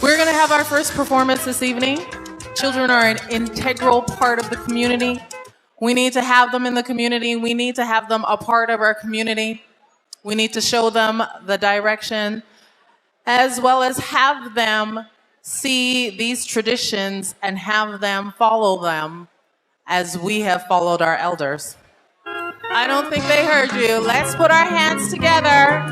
We're going to have our first performance this evening. Children are an integral part of the community. We need to have them in the community. We need to have them a part of our community. We need to show them the direction, as well as have them see these traditions and have them follow them as we have followed our elders. I don't think they heard you. Let's put our hands together.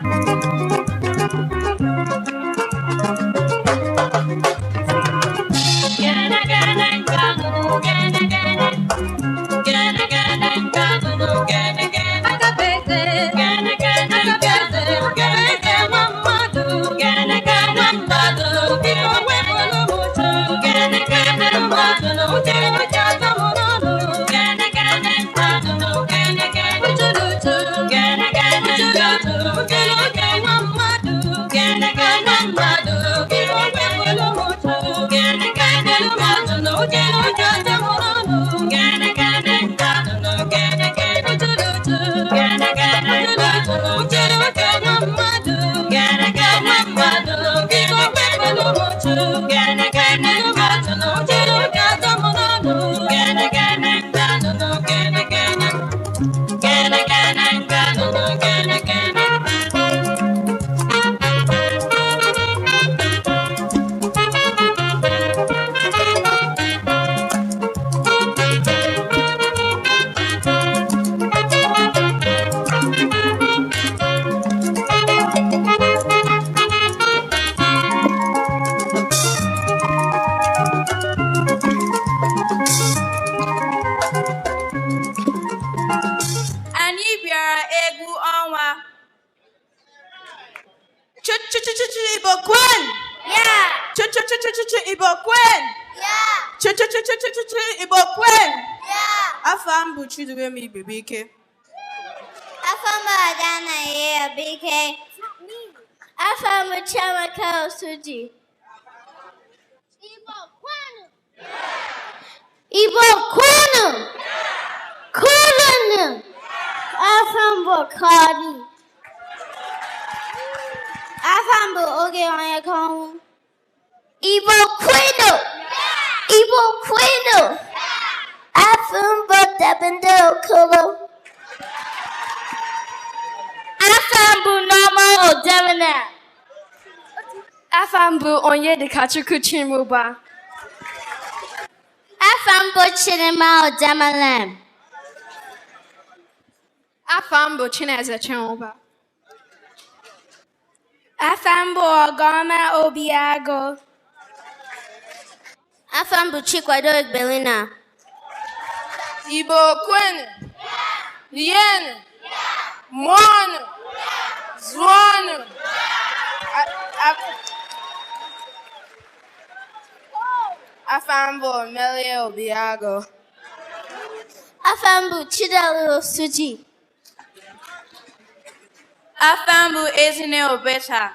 Afambu onye de kachuku chimuba. Afambu chinema o damalam. Afambu chineze chimuba. Afambu ogama obiago. Afambu chikwado Belina. Igbo kwenu. Yen. Mon. Zwan. Afambu Melie Obiago. Afambu Chidalu Suji. Afambu Ezine Obeta.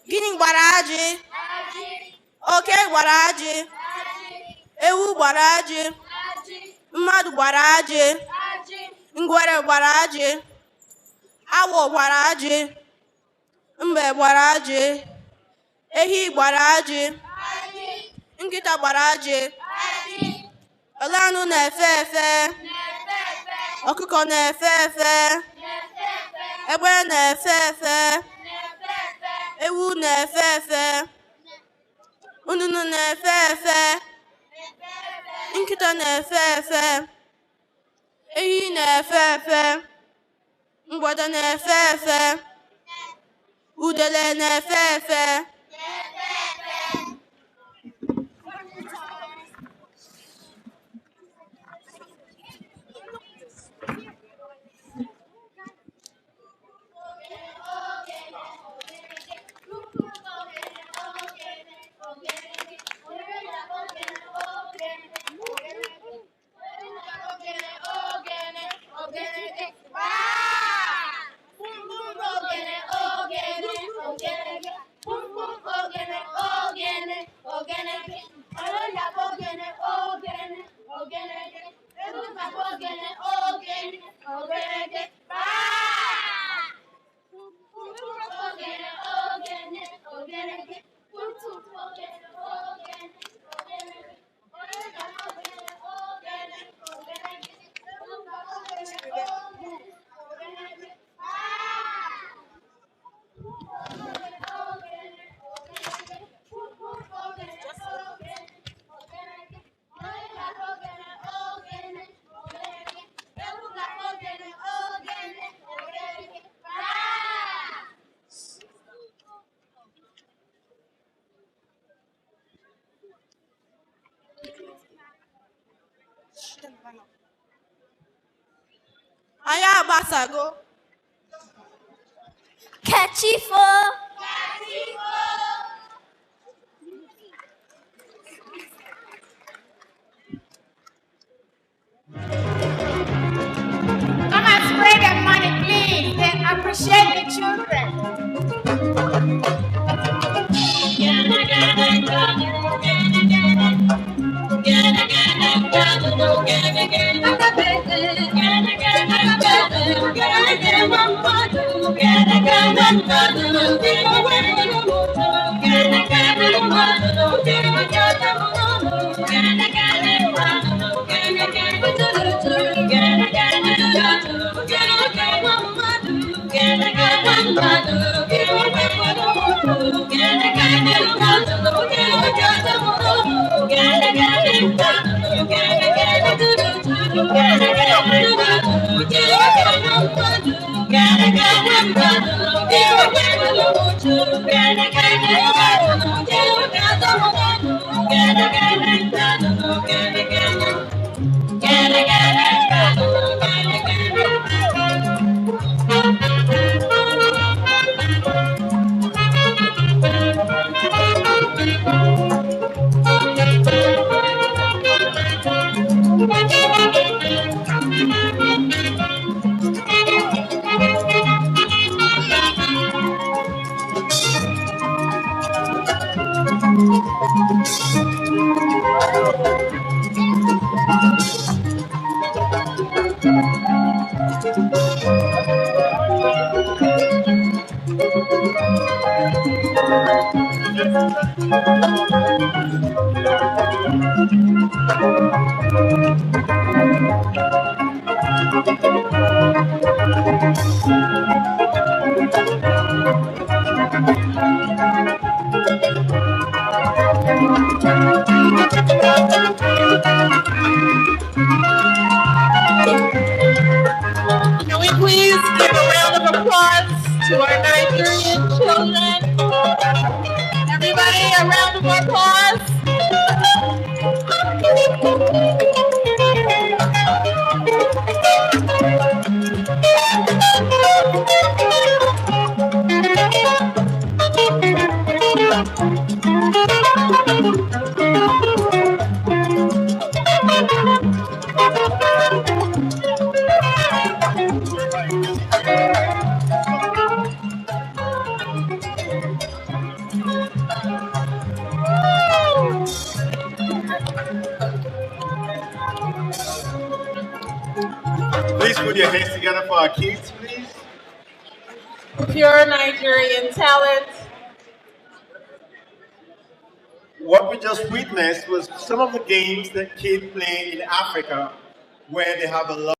Gịnị gbara ajị? Oke gbara ajị. Ewu gbara ajị. Mmadụ gbara ajị. Ngwere gbara ajị. Awọ gbara ajị. Mbe gbara ajị. Ehi gbara ajị. Nkịta gbara ajị. Ele anụ na-efe efe. Ọkụkọ na-efe efe. Egbe na-efe efe. Ewu na-efe efe. Nnụnụ na-efe efe. Nkịta na-efe efe. Ehi na-efe efe. Mgbada na-efe efe. Udele na-efe efe. Anyị agbasago. Kachifo. Come and spray the money, please, and appreciate the children. Can we please give a round of applause to our Nigerian children? Everybody, a round of applause. Please put your hands together for our kids, please. Pure Nigerian talent. What we just witnessed was some of the games that kids play in Africa where they have a lot